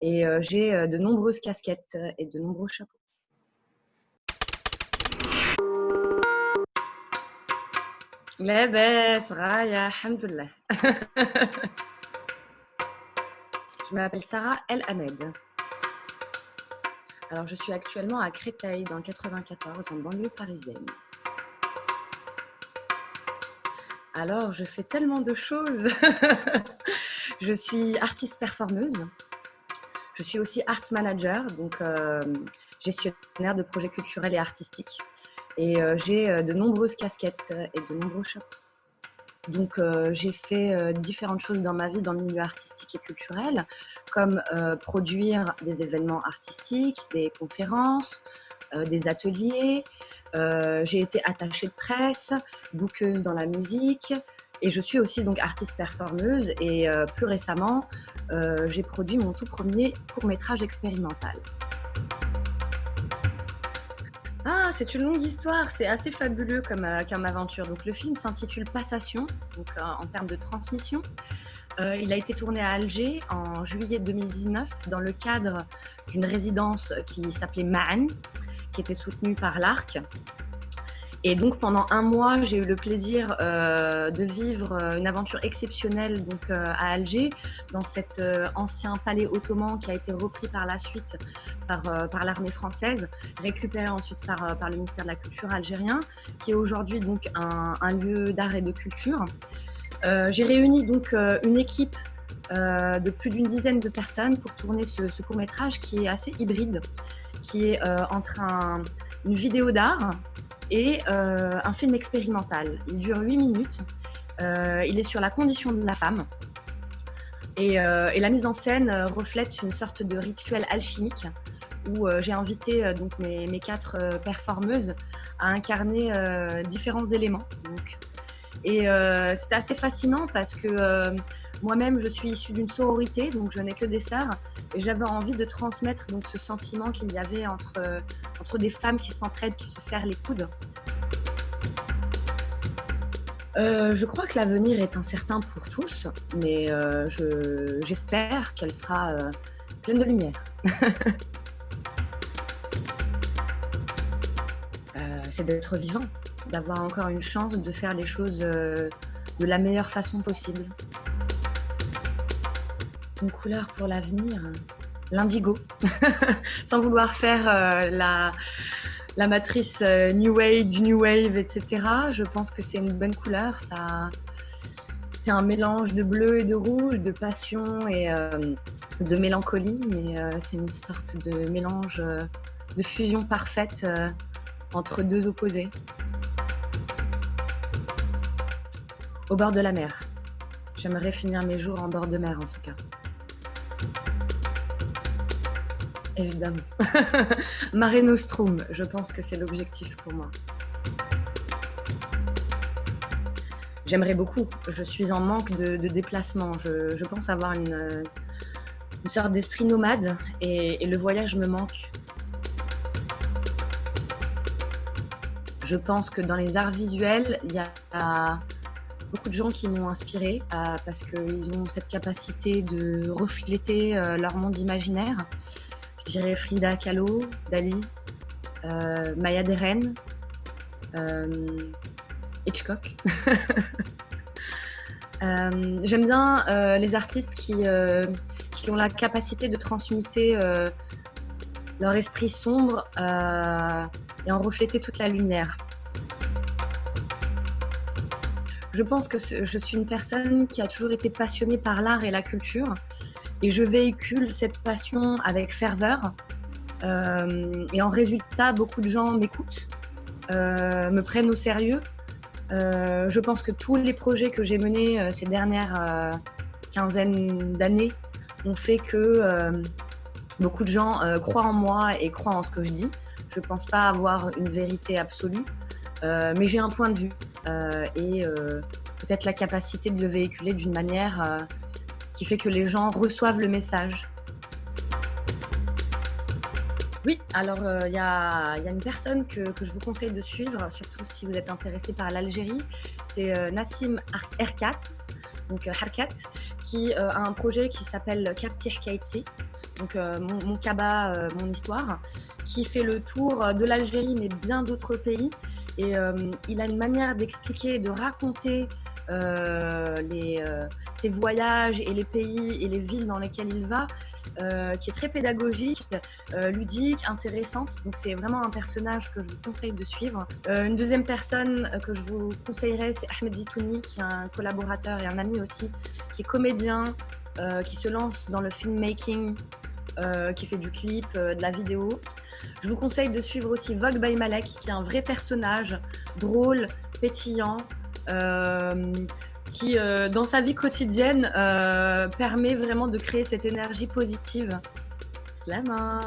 et j'ai de nombreuses casquettes et de nombreux chapeaux. لاباس غاية الحمد لله. Je m'appelle Sarah El Hamed. Alors, je suis actuellement à Créteil, dans le 94, en banlieue parisienne. Alors, je fais tellement de choses. Je suis artiste performeuse. Je suis aussi art manager, donc gestionnaire de projets culturels et artistiques. Et j'ai de nombreuses casquettes et de nombreux chapeaux. Donc, j'ai fait différentes choses dans ma vie dans le milieu artistique et culturel, comme produire des événements artistiques, des conférences, des ateliers. J'ai été attachée de presse, bookeuse dans la musique. Et je suis aussi donc artiste performeuse. Et plus récemment, j'ai produit mon tout premier court-métrage expérimental. Ah, c'est une longue histoire, c'est assez fabuleux comme aventure. Donc, le film s'intitule Passation, donc en termes de transmission. Il a été tourné à Alger en juillet 2019 dans le cadre d'une résidence qui s'appelait Ma'an, qui était soutenue par l'ARC. Et donc, pendant un mois, j'ai eu le plaisir de vivre une aventure exceptionnelle donc, à Alger, dans cet ancien palais ottoman qui a été repris par la suite par l'armée française, récupéré ensuite par le ministère de la Culture algérien, qui est aujourd'hui donc un lieu d'art et de culture. J'ai réuni donc une équipe de plus d'une dizaine de personnes pour tourner ce court-métrage qui est assez hybride, qui est entre une vidéo d'art et un film expérimental. Il dure 8 minutes. Il est sur la condition de la femme. Et la mise en scène reflète une sorte de rituel alchimique où j'ai invité donc mes 4 performeuses à incarner différents éléments. Donc. Et c'était assez fascinant parce que moi-même, je suis issue d'une sororité, donc je n'ai que des sœurs. Et j'avais envie de transmettre donc, ce sentiment qu'il y avait entre des femmes qui s'entraident, qui se serrent les coudes. Je crois que l'avenir est incertain pour tous, mais j'espère qu'elle sera pleine de lumière. C'est d'être vivant, d'avoir encore une chance de faire les choses de la meilleure façon possible. Une couleur pour l'avenir, l'indigo. Sans vouloir faire la matrice New Age, New Wave, etc. Je pense que c'est une bonne couleur. C'est un mélange de bleu et de rouge, de passion et de mélancolie, mais c'est une sorte de mélange, de fusion parfaite entre deux opposés. Au bord de la mer. J'aimerais finir mes jours en bord de mer, en tout cas. Évidemment. Mare Nostrum, je pense que c'est l'objectif pour moi. J'aimerais beaucoup. Je suis en manque de déplacement. Je pense avoir une sorte d'esprit nomade et le voyage me manque. Je pense que dans les arts visuels, il y a beaucoup de gens qui m'ont inspirée parce qu'ils ont cette capacité de refléter leur monde imaginaire. Je dirais Frida Kahlo, Dali, Maya Deren, Hitchcock. J'aime bien les artistes qui ont la capacité de transmuter leur esprit sombre et en refléter toute la lumière. Je pense que je suis une personne qui a toujours été passionnée par l'art et la culture et je véhicule cette passion avec ferveur et en résultat, beaucoup de gens m'écoutent, me prennent au sérieux. Je pense que tous les projets que j'ai menés ces dernières quinzaine d'années ont fait que beaucoup de gens croient en moi et croient en ce que je dis. Je ne pense pas avoir une vérité absolue, mais j'ai un point de vue et peut-être la capacité de le véhiculer d'une manière qui fait que les gens reçoivent le message. Oui, alors il y a une personne que je vous conseille de suivre, surtout si vous êtes intéressé par l'Algérie, c'est Nassim Erkat, donc Harkat, qui a un projet qui s'appelle Kapti Hkayti. donc mon Kaba, mon histoire, qui fait le tour de l'Algérie, mais bien d'autres pays. Et il a une manière d'expliquer, de raconter ses voyages et les pays et les villes dans lesquelles il va, qui est très pédagogique, ludique, intéressante. Donc c'est vraiment un personnage que je vous conseille de suivre. Une deuxième personne que je vous conseillerais, c'est Ahmed Zitouni, qui est un collaborateur et un ami aussi, qui est comédien, qui se lance dans le filmmaking, qui fait du clip, de la vidéo. Je vous conseille de suivre aussi Vogue by Malek, qui est un vrai personnage, drôle, pétillant, qui, dans sa vie quotidienne, permet vraiment de créer cette énergie positive. Slama!